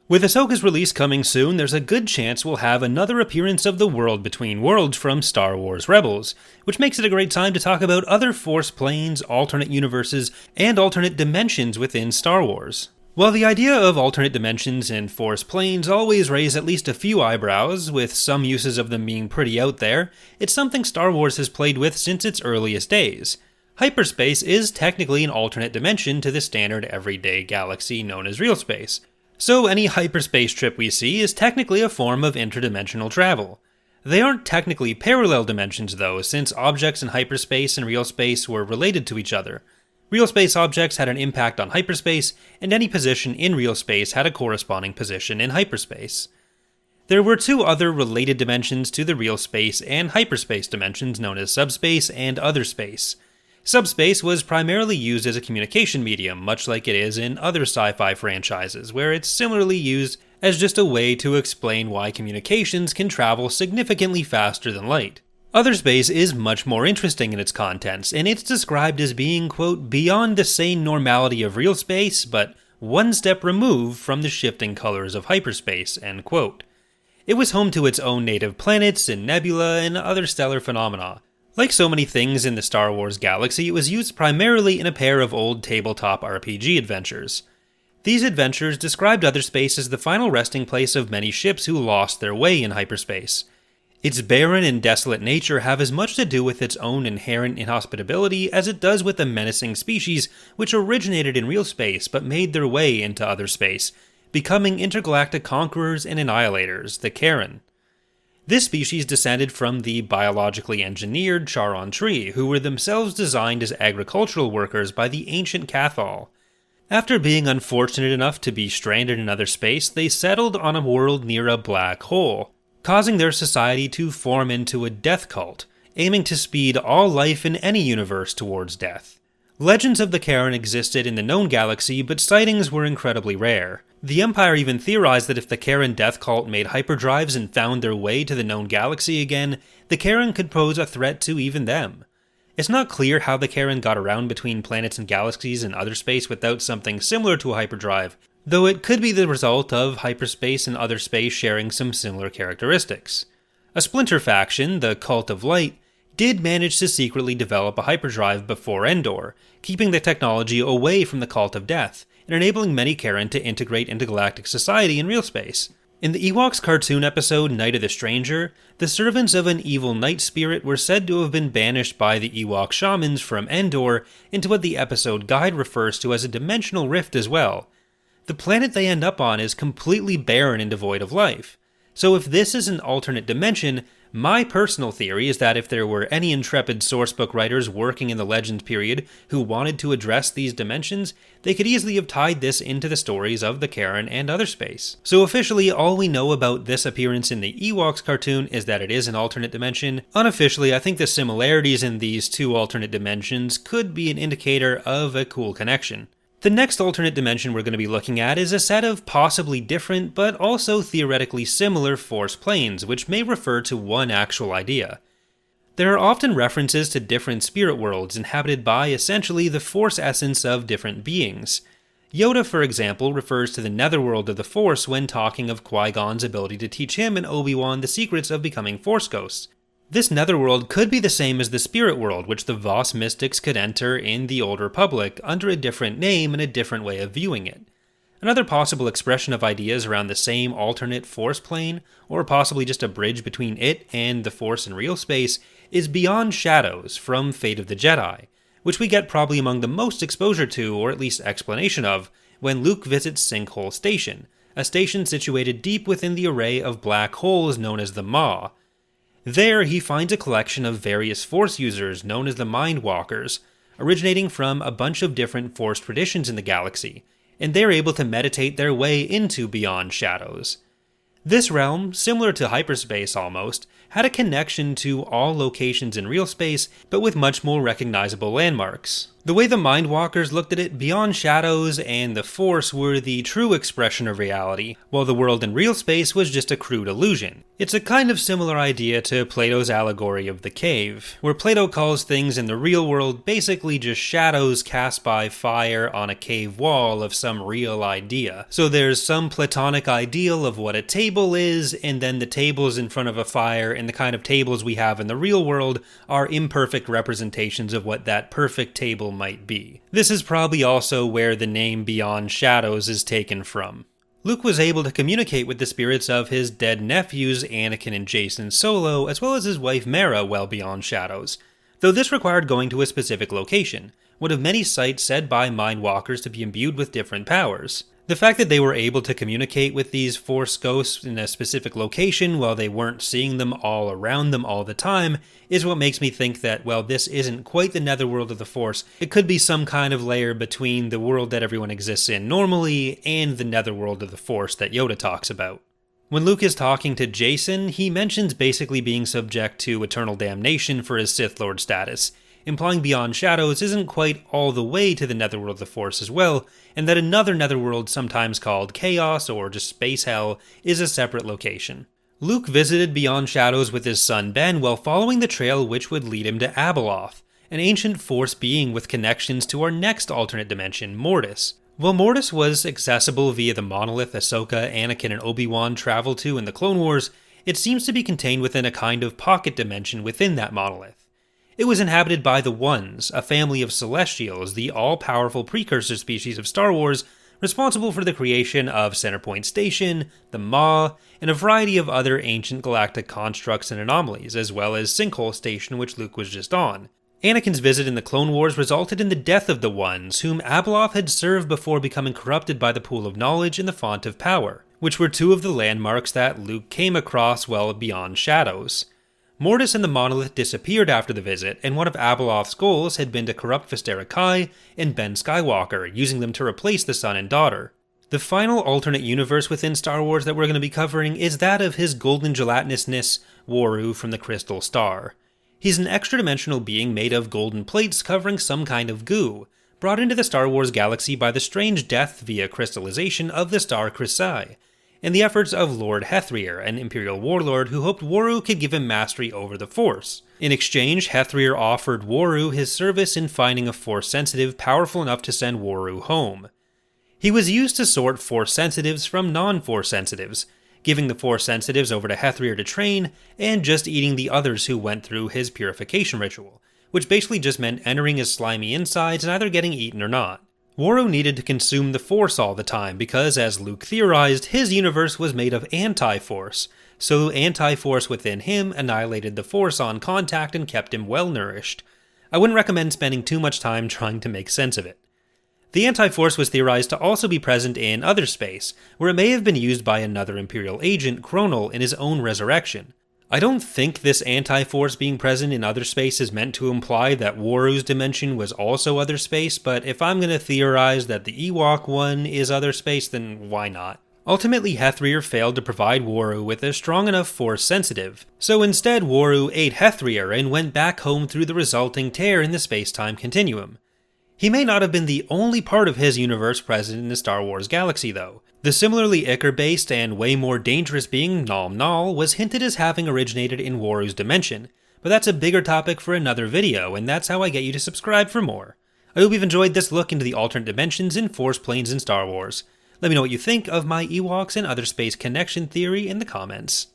With Ahsoka's release coming soon, there's a good chance we'll have another appearance of the World Between Worlds from Star Wars Rebels, which makes it a great time to talk about other Force planes, alternate universes, and alternate dimensions within Star Wars. While the idea of alternate dimensions and Force planes always raise at least a few eyebrows, with some uses of them being pretty out there, it's something Star Wars has played with since its earliest days. Hyperspace is technically an alternate dimension to the standard everyday galaxy known as real space. So any hyperspace trip we see is technically a form of interdimensional travel. They aren't technically parallel dimensions though, since objects in hyperspace and real space were related to each other. Real space objects had an impact on hyperspace, and any position in real space had a corresponding position in hyperspace. There were two other related dimensions to the real space and hyperspace dimensions known as Subspace and Otherspace. Subspace was primarily used as a communication medium, much like it is in other sci-fi franchises, where it's similarly used as just a way to explain why communications can travel significantly faster than light. Otherspace is much more interesting in its contents, and it's described as being, quote, beyond the sane normality of real space, but one step removed from the shifting colors of hyperspace, end quote. It was home to its own native planets and nebula and other stellar phenomena. Like so many things in the Star Wars galaxy, it was used primarily in a pair of old tabletop RPG adventures. These adventures described Otherspace as the final resting place of many ships who lost their way in hyperspace. Its barren and desolate nature have as much to do with its own inherent inhospitability as it does with the menacing species which originated in real space but made their way into Otherspace, becoming intergalactic conquerors and annihilators, the Charon. This species descended from the biologically engineered Charon tree, who were themselves designed as agricultural workers by the ancient Cathal. After being unfortunate enough to be stranded in outer space, they settled on a world near a black hole, causing their society to form into a death cult, aiming to speed all life in any universe towards death. Legends of the Charon existed in the known galaxy, but sightings were incredibly rare. The Empire even theorized that if the Charon death cult made hyperdrives and found their way to the known galaxy again, the Charon could pose a threat to even them. It's not clear how the Charon got around between planets and galaxies in Otherspace without something similar to a hyperdrive, though it could be the result of hyperspace and Otherspace sharing some similar characteristics. A splinter faction, the Cult of Light, did manage to secretly develop a hyperdrive before Endor, keeping the technology away from the Cult of Death, and enabling many Charon to integrate into galactic society in real space. In the Ewoks cartoon episode Night of the Stranger, the servants of an evil night spirit were said to have been banished by the Ewok shamans from Endor into what the episode guide refers to as a dimensional rift as well. The planet they end up on is completely barren and devoid of life. So if this is an alternate dimension, my personal theory is that if there were any intrepid sourcebook writers working in the Legends period who wanted to address these dimensions, they could easily have tied this into the stories of the Charon and Otherspace. So officially, all we know about this appearance in the Ewoks cartoon is that it is an alternate dimension. Unofficially, I think the similarities in these two alternate dimensions could be an indicator of a cool connection. The next alternate dimension we're going to be looking at is a set of possibly different, but also theoretically similar Force planes, which may refer to one actual idea. There are often references to different spirit worlds inhabited by essentially the Force essence of different beings. Yoda, for example, refers to the netherworld of the Force when talking of Qui-Gon's ability to teach him and Obi-Wan the secrets of becoming Force ghosts. This netherworld could be the same as the spirit world, which the Voss mystics could enter in the Old Republic under a different name and a different way of viewing it. Another possible expression of ideas around the same alternate Force plane, or possibly just a bridge between it and the Force in real space, is Beyond Shadows from Fate of the Jedi, which we get probably among the most exposure to, or at least explanation of, when Luke visits Sinkhole Station, a station situated deep within the array of black holes known as the Maw. There, he finds a collection of various Force users known as the Mind Walkers, originating from a bunch of different Force traditions in the galaxy, and they're able to meditate their way into Beyond Shadows. This realm, similar to Hyperspace almost, had a connection to all locations in real space, but with much more recognizable landmarks. The way the Mindwalkers looked at it, Beyond Shadows and the Force were the true expression of reality, while the world in real space was just a crude illusion. It's a kind of similar idea to Plato's allegory of the cave, where Plato calls things in the real world basically just shadows cast by fire on a cave wall of some real idea. So there's some Platonic ideal of what a table is, and then the tables in front of a fire and the kind of tables we have in the real world are imperfect representations of what that perfect table might be. This is probably also where the name Beyond Shadows is taken from. Luke was able to communicate with the spirits of his dead nephews Anakin and Jason solo, as well as his wife Mara well beyond Shadows, though this required going to a specific location, one of many sites said by Mindwalkers to be imbued with different powers. The fact that they were able to communicate with these Force ghosts in a specific location while they weren't seeing them all around them all the time is what makes me think that, well, this isn't quite the netherworld of the Force. It could be some kind of layer between the world that everyone exists in normally and the netherworld of the Force that Yoda talks about. When Luke is talking to Jason, he mentions basically being subject to eternal damnation for his Sith Lord status, implying Beyond Shadows isn't quite all the way to the netherworld of the Force as well, and that another netherworld, sometimes called Chaos or just Space Hell, is a separate location. Luke visited Beyond Shadows with his son Ben while following the trail which would lead him to Abeloth, an ancient Force being with connections to our next alternate dimension, Mortis. While Mortis was accessible via the monolith Ahsoka, Anakin, and Obi-Wan traveled to in the Clone Wars, it seems to be contained within a kind of pocket dimension within that monolith. It was inhabited by the Ones, a family of Celestials, the all-powerful precursor species of Star Wars, responsible for the creation of Centerpoint Station, the Maw, and a variety of other ancient galactic constructs and anomalies, as well as Sinkhole Station, which Luke was just on. Anakin's visit in the Clone Wars resulted in the death of the Ones, whom Abeloth had served before becoming corrupted by the Pool of Knowledge and the Font of Power, which were two of the landmarks that Luke came across well beyond Shadows. Mortis and the monolith disappeared after the visit, and one of Abeloth's goals had been to corrupt Vistara Kai and Ben Skywalker, using them to replace the son and daughter. The final alternate universe within Star Wars that we're going to be covering is that of his golden gelatinousness, Waru from the Crystal Star. He's an extra-dimensional being made of golden plates covering some kind of goo, brought into the Star Wars galaxy by the strange death via crystallization of the star Chrysai, and the efforts of Lord Hethrier, an Imperial warlord who hoped Waru could give him mastery over the Force. In exchange, Hethrier offered Waru his service in finding a Force sensitive powerful enough to send Waru home. He was used to sort Force sensitives from non-Force sensitives, giving the Force sensitives over to Hethrier to train, and just eating the others who went through his purification ritual, which basically just meant entering his slimy insides and either getting eaten or not. Waru needed to consume the Force all the time because, as Luke theorized, his universe was made of anti-Force, so anti-Force within him annihilated the Force on contact and kept him well-nourished. I wouldn't recommend spending too much time trying to make sense of it. The anti-Force was theorized to also be present in Otherspace, where it may have been used by another Imperial agent, Chronal, in his own resurrection. I don't think this anti-Force being present in Otherspace is meant to imply that Waru's dimension was also Otherspace, but if I'm going to theorize that the Ewok one is Otherspace, then why not? Ultimately, Hethrier failed to provide Waru with a strong enough Force sensitive, so instead Waru ate Hethrier and went back home through the resulting tear in the space-time continuum. He may not have been the only part of his universe present in the Star Wars galaxy, though. The similarly Ichor-based and way more dangerous being Nom Nal was hinted as having originated in Waru's dimension, but that's a bigger topic for another video, and that's how I get you to subscribe for more. I hope you've enjoyed this look into the alternate dimensions and Force planes in Star Wars. Let me know what you think of my Ewoks and Otherspace connection theory in the comments.